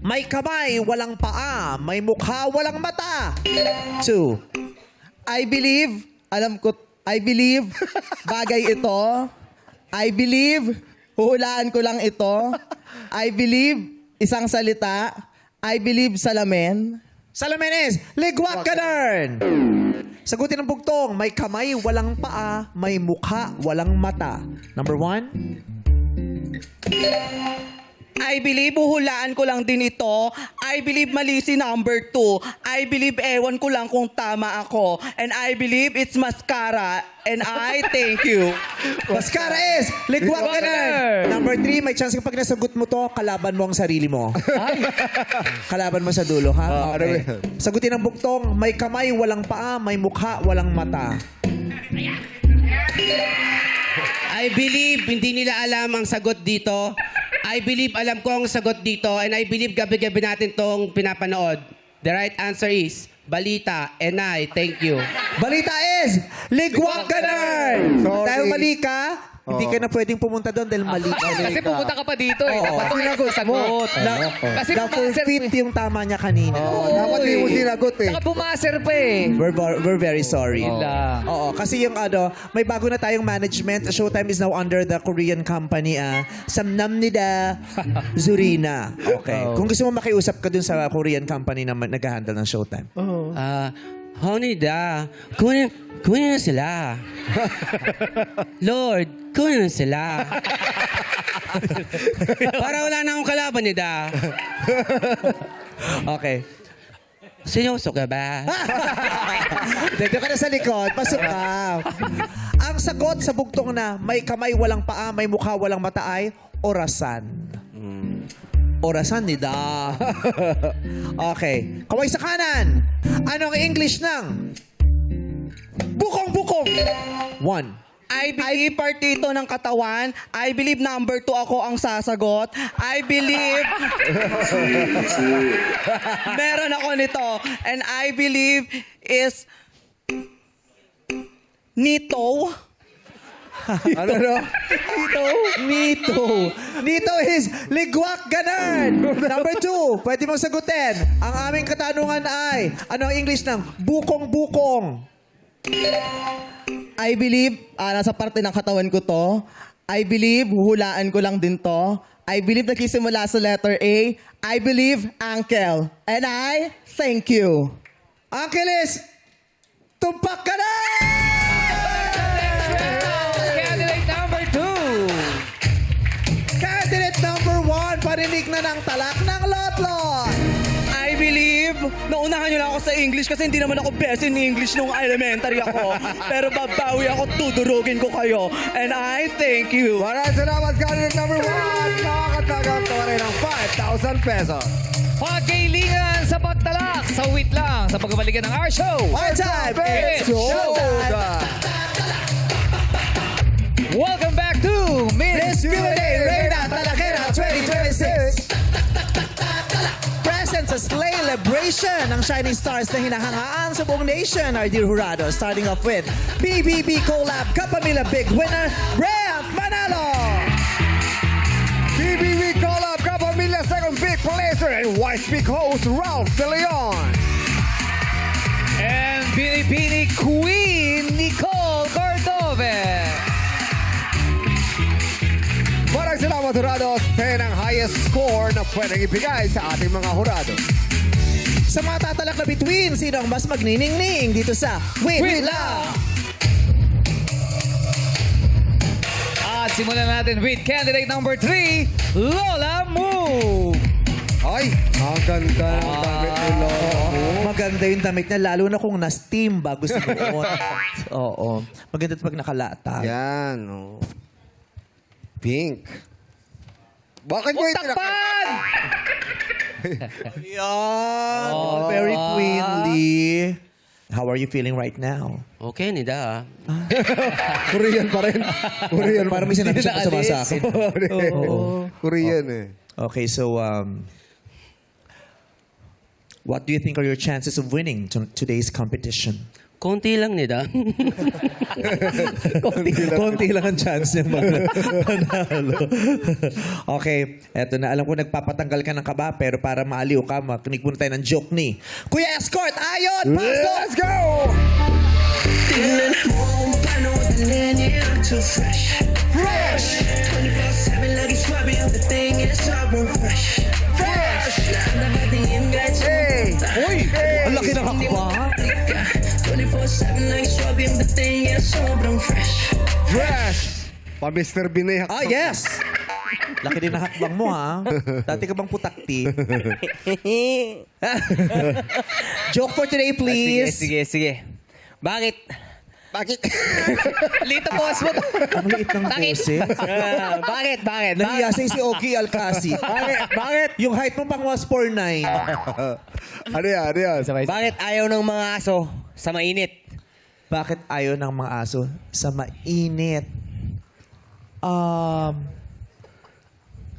[SPEAKER 1] May kamay, walang paa. May mukha, walang mata. 2.
[SPEAKER 2] I believe, I believe, bagay ito. I believe, huhulaan ko lang ito. I believe, isang salita. I believe, salamin.
[SPEAKER 1] Salamin is Ligwak Ganern. Sagutin ang bugtong. May kamay, walang paa. May mukha, walang mata. Number 1.
[SPEAKER 2] I believe, huhulaan ko lang din ito. I believe, mali si number 2. I believe, ewan ko lang kung tama ako. And I believe, it's mascara. And I thank you.
[SPEAKER 1] Mascara is Ligwak Ganern. Number 3, may chance kapag nasagot mo to, kalaban mo ang sarili mo. Kalaban mo sa dulo, ha? Okay. Sagutin ang bugtong. May kamay, walang paa. May mukha, walang mata.
[SPEAKER 6] I believe hindi nila alam ang sagot dito. I believe alam ko ang sagot dito and I believe gabi-gabi natin tong pinapanood. The right answer is balita and I thank you.
[SPEAKER 1] Balita is Ligwak Ganern.
[SPEAKER 3] Sorry.
[SPEAKER 1] Dahil mali ka, hindi ka na pwedeng pumunta doon dahil mali ka.
[SPEAKER 5] Kasi pumunta ka pa dito eh.
[SPEAKER 1] Oo.
[SPEAKER 5] Dapat mo yung sagot. Kasi
[SPEAKER 1] Na-fulfill yung tama niya kanina.
[SPEAKER 3] Dapat hindi mo sinagot eh.
[SPEAKER 5] Saka bumaser pa eh.
[SPEAKER 1] We're very sorry.
[SPEAKER 5] Yun lang.
[SPEAKER 1] Oo, kasi yung may bago na tayong management. Showtime is now under the Korean company, Samnamnida Zurina. Okay. Kung gusto mo makiusap ka dun sa Korean company na nag-handle ng Showtime.
[SPEAKER 6] Honida, kunin na sila. Lord, kunin na sila. Para wala na akong kalaban, Nida.
[SPEAKER 1] Okay.
[SPEAKER 6] Seryoso ka ba?
[SPEAKER 1] Dito ka na sa likod. Pasok ka. Ang sagot sa bugtong na may kamay, walang paa, may mukha, walang mata ay orasan. Orasan ni Da. Okay. Kaway sa kanan. Anong English ng bukong-bukong? 1.
[SPEAKER 2] I believe partito ng katawan. I believe number 2 ako ang sasagot. I believe meron ako nito. And I believe is Nito.
[SPEAKER 3] Ano no?
[SPEAKER 1] Nito is Ligwak Ganern. Number 2. Pwede mong sagutin. Ang aming katanungan ay anong English ng bukong-bukong?
[SPEAKER 2] I believe, nasa parte ng katawan ko to. I believe, huhulaan ko lang din to. I believe nagsisimula sa letter A. I believe, uncle. And I thank you.
[SPEAKER 1] Uncle is tumpak ka na!
[SPEAKER 5] Candidate number 2.
[SPEAKER 1] Candidate number 1, parinig na ng talak ng lotlo.
[SPEAKER 2] I believe, naunahan nyo lang ako sa English kasi hindi naman ako best in English nung elementary ako. Pero babawi ako, tudurugin ko kayo. And I thank you.
[SPEAKER 3] Maraming salamat, candidate number 1. Makakatagang ka rin ng 5,000 pesos.
[SPEAKER 5] Pagkailingan sa pagtalak. Sa wait lang. Sa pagbabalikan ng our show.
[SPEAKER 1] Our time is
[SPEAKER 5] It's
[SPEAKER 1] showtime.
[SPEAKER 5] Welcome back to
[SPEAKER 1] Miss
[SPEAKER 5] Miss
[SPEAKER 1] Q&A Reina Talakera 2026. Present sa Slay celebration ng shining stars na hinahangaan sa buong nation, our dear Jurado. Starting off with BBB Collab Kapamilya Big Winner, Brent Manalo.
[SPEAKER 3] BBB Collab Kapamilya second big placer and White Big host Ralph De Leon.
[SPEAKER 5] And Binibini Queen, Nicole Cordove.
[SPEAKER 3] Maraming salamat, Jurados. 10 ang highest score na pwedeng ibigay sa ating mga Jurado.
[SPEAKER 1] Sa mga tatalak na between, sino ang mas magniningning dito sa With Love?
[SPEAKER 5] At simulan natin with candidate number 3, Lola Move.
[SPEAKER 3] Ay, ang ganda ng damit ni Lola.
[SPEAKER 1] Maganda yung damit niya, lalo na kung na-steam bago siguro. Oo. Maganda pag nakalata.
[SPEAKER 3] Yan, oh. Pink. Bakit mo
[SPEAKER 5] Takpan!
[SPEAKER 1] Yan. Very queenly. How are you feeling right now?
[SPEAKER 6] Okay, nida.
[SPEAKER 3] Korean pa rin. Korean
[SPEAKER 1] Parang may sinabi siya kasama sa akin.
[SPEAKER 3] Korean eh.
[SPEAKER 1] Okay, so what do you think are your chances of winning today's competition?
[SPEAKER 6] Konti lang, nida.
[SPEAKER 1] Konti lang ang chance niya manalo. Okay, eto na. Alam ko nagpapatanggal ka ng kaba, pero para maaliw ka, makinig muna tayo ng joke ni Kuya Escort. Ayon! Pasok!
[SPEAKER 3] Let's go!
[SPEAKER 7] Tingnan mo ang paano dalhin niya to fresh.
[SPEAKER 1] Fresh!
[SPEAKER 7] 24/7 lagi swabe ang dating niya sobrang fresh.
[SPEAKER 1] Fresh!
[SPEAKER 7] Nakatingin kahit sa
[SPEAKER 3] Hey!
[SPEAKER 1] Uy! Ang laki ng hakba.
[SPEAKER 7] 24/7 lagi swabe ang dating niya sobrang fresh.
[SPEAKER 3] Fresh! Pa Mr. Binay.
[SPEAKER 1] Ah, yes! Laki din ang hakbang mo, ha? Dati ka bang putakti? Joke for today, please.
[SPEAKER 6] Sige. Bakit?
[SPEAKER 2] Lito boss mo.
[SPEAKER 1] Ang liit ng pose.
[SPEAKER 6] Bakit?
[SPEAKER 1] Nahiya si Ogie Alcasi.
[SPEAKER 6] Bakit?
[SPEAKER 1] Yung height mo pang was 4'9".
[SPEAKER 3] Ano yan?
[SPEAKER 6] Bakit ayaw ng mga aso sa mainit?
[SPEAKER 1] Bakit ayaw ng mga aso sa mainit?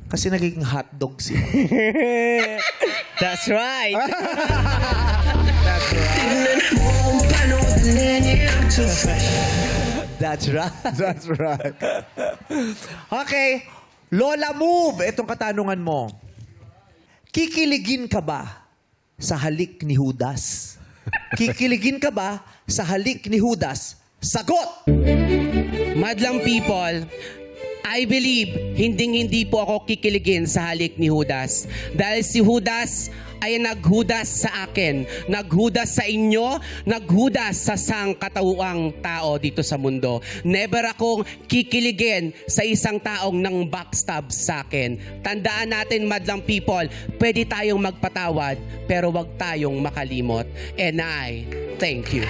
[SPEAKER 1] Kasi nagiging hotdog sila.
[SPEAKER 6] That's right.
[SPEAKER 7] Tingnan mo ang paano dalhin niya to fresh.
[SPEAKER 1] That's right.
[SPEAKER 3] That's right.
[SPEAKER 1] Okay. Lola Move, itong katanungan mo. Kikiligin ka ba sa halik ni Judas? Kikiligin ka ba sa halik ni Judas? Sagot!
[SPEAKER 6] Madlang people, I believe, hindi po ako kikiligin sa halik ni Judas. Dahil si Judas ay naghudas sa akin, naghudas sa inyo, naghudas sa sangkatauang tao dito sa mundo. Never akong kikiligin sa isang taong nang backstab sa akin. Tandaan natin, madlang people, pwede tayong magpatawad, pero wag tayong makalimot. And I thank you.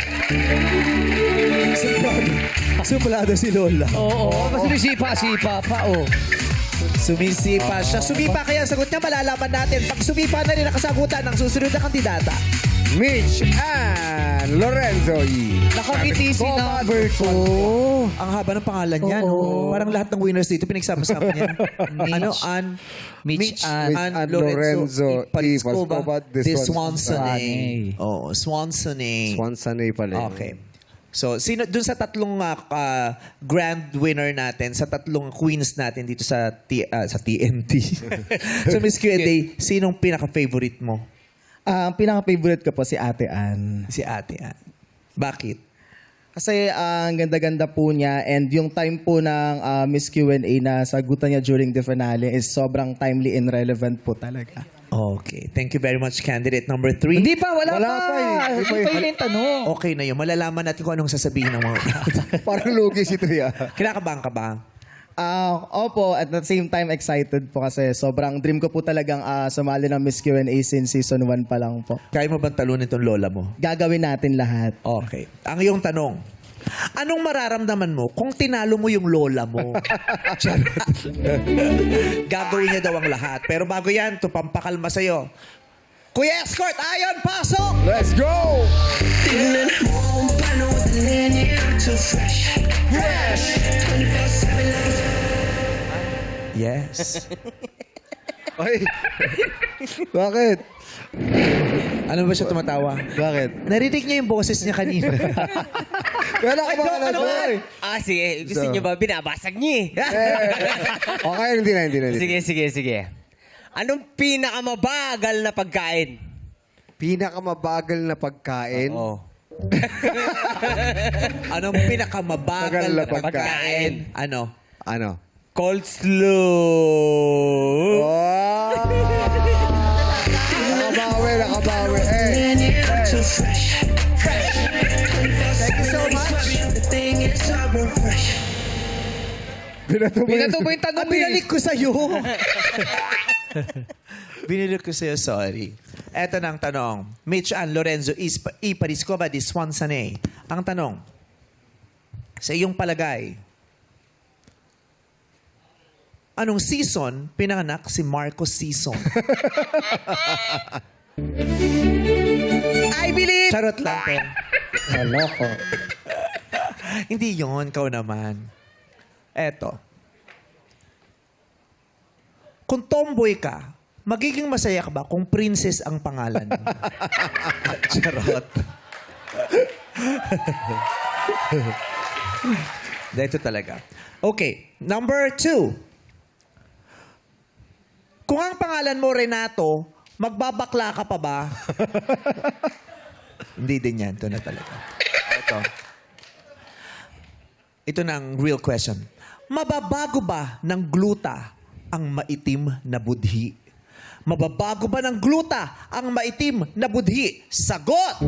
[SPEAKER 1] Suplado si Lola.
[SPEAKER 5] Oo, mas sumisipa-sipa pa, oh.
[SPEAKER 1] Sumisipa siya. Sumipa kaya ang sagot niya, malalaman natin. Pag sumipa na rin ang kasagutan ng susunod na kandidata.
[SPEAKER 3] Mitch and Lorenzo E.
[SPEAKER 5] Nakangiti si number 2.
[SPEAKER 1] Ang haba ng pangalan niya, no? Parang lahat ng winners dito, pinagsama-sama niya. Ano?
[SPEAKER 5] Mitch
[SPEAKER 1] and
[SPEAKER 3] Lorenzo E.
[SPEAKER 1] Pascoba
[SPEAKER 3] This
[SPEAKER 1] de
[SPEAKER 3] one's
[SPEAKER 1] Swansonay. Oh, Swansonay.
[SPEAKER 3] Swansonay pala.
[SPEAKER 1] Okay. So, sino dun sa tatlong grand winner natin, sa tatlong queens natin dito sa TNT, sa Miss Q&A, sinong pinaka-favorite mo?
[SPEAKER 8] Ang pinaka-favorite ko po si Ate Ann.
[SPEAKER 1] Si Ate Ann. Bakit?
[SPEAKER 8] Kasi ang ganda-ganda po niya and yung time po ng Miss Q&A na sagutan niya during the finale is sobrang timely and relevant po talaga.
[SPEAKER 1] Okay. Thank you very much, candidate number 3.
[SPEAKER 5] Hindi pa, wala pa.
[SPEAKER 3] Hindi pa
[SPEAKER 5] Hindi pa yun yung tanong.
[SPEAKER 1] Okay na yun. Malalaman natin kung anong sasabihin ng mga
[SPEAKER 3] Parang lugi si Tria.
[SPEAKER 1] Kinakabahan ka ba?
[SPEAKER 8] Opo, at the same time excited po kasi sobrang dream ko po talagang sumali ng Miss Q&A since season 1 pa lang po.
[SPEAKER 1] Kaya mo bang talunin itong lola mo?
[SPEAKER 8] Gagawin natin lahat.
[SPEAKER 1] Okay. Ang iyong tanong, anong mararamdaman mo kung tinalo mo yung lola mo? Gagawin niya daw ang lahat. Pero bago yan, ito pampakalma sa'yo. Kuya Escort, ayon, pasok!
[SPEAKER 3] Let's go!
[SPEAKER 7] Tingnan mo ang paano dalhin niya to fresh.
[SPEAKER 1] Fresh!
[SPEAKER 7] 24/7 lagi
[SPEAKER 1] Yes.
[SPEAKER 3] Ay. Bakit?
[SPEAKER 1] Ano ba siya tumatawa?
[SPEAKER 3] Bakit?
[SPEAKER 1] Narinig niya yung boses niya kanina.
[SPEAKER 3] Wala ka ba ka na,
[SPEAKER 6] Sige. Gusto
[SPEAKER 3] So-
[SPEAKER 6] niyo ba binabasag niyo
[SPEAKER 3] Okay, hindi na.
[SPEAKER 6] Sige. Anong pinakamabagal na pagkain?
[SPEAKER 3] Pinakamabagal na pagkain?
[SPEAKER 6] Oo.
[SPEAKER 1] Anong pinakamabagal na pagkain? Ano?
[SPEAKER 3] Ano?
[SPEAKER 6] Coleslaw.
[SPEAKER 3] Oh! Nakabawi.
[SPEAKER 7] Too fresh.
[SPEAKER 1] Thank you so much.
[SPEAKER 7] The thing is, I'm fresh.
[SPEAKER 3] Binato
[SPEAKER 5] Binato mo yung tanong
[SPEAKER 1] Binalik ko sa'yo. Binalik ko sa'yo, sorry. Eto na ang tanong. Mitch Ann Lorenzo E. Pariscova di Swansane. Ang tanong, sa iyong palagay, anong season pinanganak si Marcos Season?
[SPEAKER 2] I believe...
[SPEAKER 1] Charot lang, Pen.
[SPEAKER 8] Maloko.
[SPEAKER 1] Hindi yon, kau naman. Eto. Kung tomboy ka, magiging masaya ka ba kung princess ang pangalan mo? Charot. Dito talaga. Okay, number 2. Kung ang pangalan mo Renato, magbabakla ka pa ba? Hindi din yan. Ito na talaga. Ito na ang real question. Mababago ba ng gluta ang maitim na budhi? Mababago ba ng gluta ang maitim na budhi? Sagot!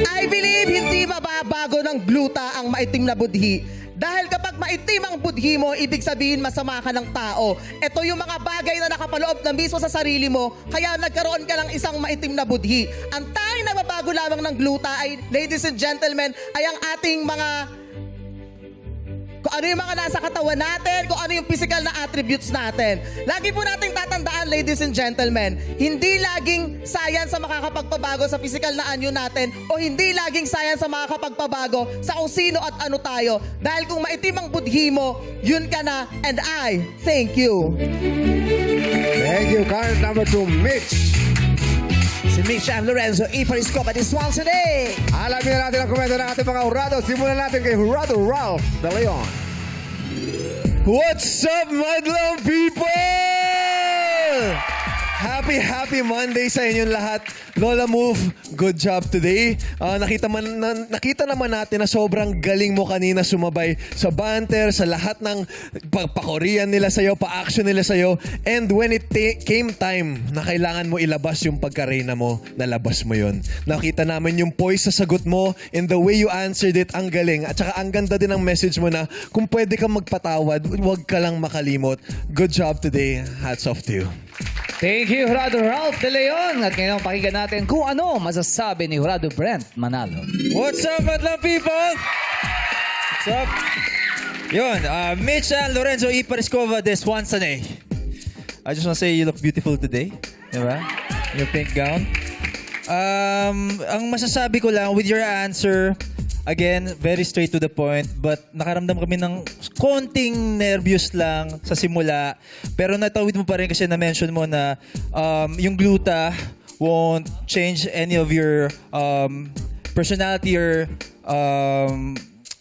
[SPEAKER 2] I believe hindi mababago ng gluta ang maitim na budhi. Dahil kapag maitim ang budhi mo, ibig sabihin masama ka ng tao. Ito yung mga bagay na nakapaloob na mismo sa sarili mo, kaya nagkaroon ka ng isang maitim na budhi. Ang tanging nababago lamang ng gluta ay, ladies and gentlemen, ay ang ating mga... Kung ano yung mga nasa katawan natin, kung ano yung physical na attributes natin. Lagi po nating tatandaan, ladies and gentlemen, hindi laging science sa makakapagpabago sa physical na anyo natin o hindi laging science sa makakapagpabago sa kung sino at ano tayo. Dahil kung maitim ang budhi mo, yun ka na, and I thank you.
[SPEAKER 3] Thank you, card number 2, Mitch.
[SPEAKER 1] Si Mitch Ann Lorenzo E. Pariscova di Swansea.
[SPEAKER 3] Alamin na natin ang komento ng ating mga hurado. Simulan natin kay Hurado Ralph De Leon.
[SPEAKER 9] What's up, Madlang people? Happy Monday sa inyong lahat. Lola Move, good job today. Nakita naman natin na sobrang galing mo kanina sumabay sa banter, sa lahat ng pa-Korean nila sa'yo, pa-action nila sa'yo. And when it came time na kailangan mo ilabas yung pagka-Reyna mo, nalabas mo yun. Nakita namin yung poise sa sagot mo and the way you answered it, ang galing. At saka ang ganda din ng message mo na kung pwede kang magpatawad, huwag ka lang makalimot. Good job today. Hats off to you.
[SPEAKER 5] Thank you, Jurado Ralph De Leon. At ngayon pakinggan natin kung ano masasabi ni Jurado Brent Manalo.
[SPEAKER 10] What's up, Madlang people? What's up? Yun, Mitch and Lorenzo E. Pariscova de Swansea. I just want to say you look beautiful today. Diba? Your pink gown. Ang masasabi ko lang with your answer, again, very straight to the point, but nakaramdam kami ng konting nervyos lang sa simula. Pero natawid mo pa rin kasi na-mention mo na yung gluta won't change any of your personality or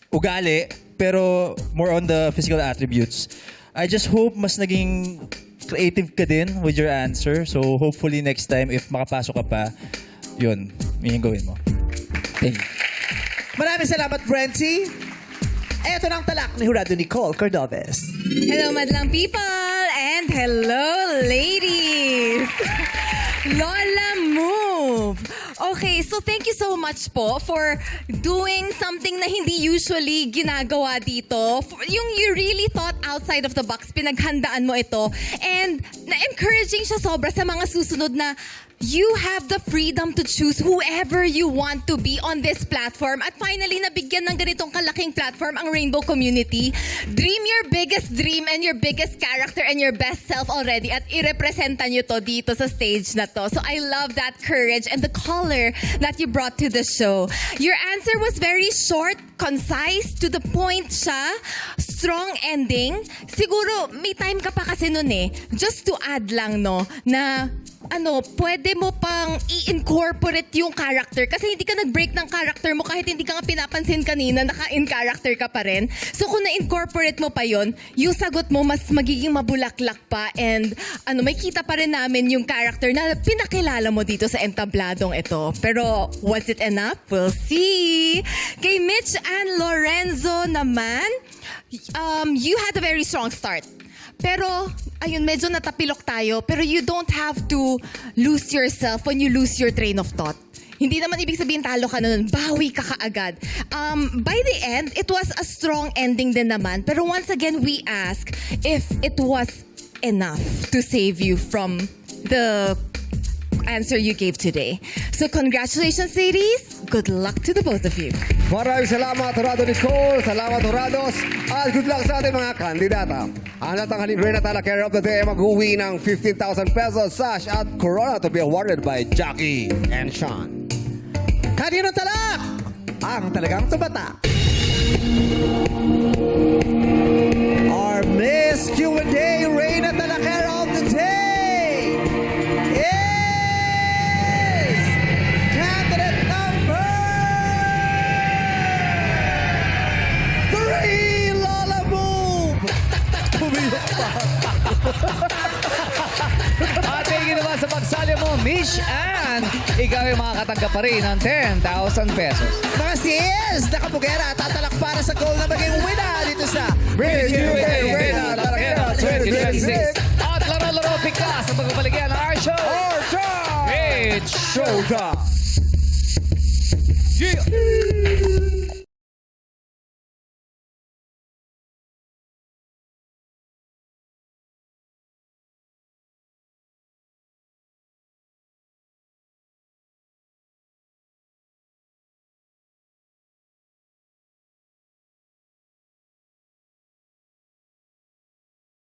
[SPEAKER 10] ugali, pero more on the physical attributes. I just hope mas naging creative ka din with your answer. So hopefully next time, if makapasok ka pa, yun yung gawin mo. Thank you.
[SPEAKER 1] Maraming salamat, Brenty. Eto ng talak ni Jurado Nicole Cordobes.
[SPEAKER 11] Hello, Madlang people! And hello, ladies! Lola Move! Okay, so thank you so much po for doing something na hindi usually ginagawa dito. Yung you really thought outside of the box, pinaghandaan mo ito. And na-encouraging siya sobra sa mga susunod na you have the freedom to choose whoever you want to be on this platform. At finally, nabigyan ng ganitong kalaking platform ang Rainbow community. Dream your biggest dream and your biggest character and your best self already at irepresenta nyo to dito sa stage na to. So I love that courage and the color that you brought to the show. Your answer was very short, concise, to the point siya. strong ending. Siguro, may time ka pa kasi nun eh. Just to add lang, no, na pwede mo pang i-incorporate yung character kasi hindi ka nag-break ng character mo kahit hindi ka nga pinapansin kanina, naka-in character ka pa rin. So kung na-incorporate mo pa yon, yung sagot mo mas magiging mabulaklak pa and may kita pa rin namin yung character na pinakilala mo dito sa entabladong ito. Pero was it enough? We'll see. Kay Mitch and Lorenzo naman, you had a very strong start. Pero, ayun, medyo natapilok tayo. Pero you don't have to lose yourself when you lose your train of thought. Hindi naman ibig sabihin talo ka nun. Bawi ka kaagad. By the end, it was a strong ending din naman. Pero once again, we ask if it was enough to save you from the answer you gave today. So congratulations, ladies. Good luck to the both of you.
[SPEAKER 3] Maraming salamat, Rado Nicole. Salamat, Rados. At good luck sa ating mga kandidata. Ang natanghaling Reyna Tala Carrier of the Day ay mag-uwi ng 15,000 pesos sash at Corona to be awarded by Jackie and Sean.
[SPEAKER 1] Kanino talak? Ang talagang tumata. Our Miss Q&A Reyna Talakera of the Day is candidate number 3, Lola Move. Pumiyok pa.
[SPEAKER 5] At thank you naman sa pagsali mo, Mish Ann. Ikaw ay makakatanggap pa rin ng 10,000 pesos.
[SPEAKER 1] Mga sis, nakapugera at tatalak para sa goal na maging winner dito sa
[SPEAKER 3] Miss Q&A Reyna Talakera 2026.
[SPEAKER 5] At laro-laro pika sa pagbabaligyan ng our show.
[SPEAKER 3] Our time!
[SPEAKER 5] It's
[SPEAKER 3] Showtime!
[SPEAKER 5] Yeah.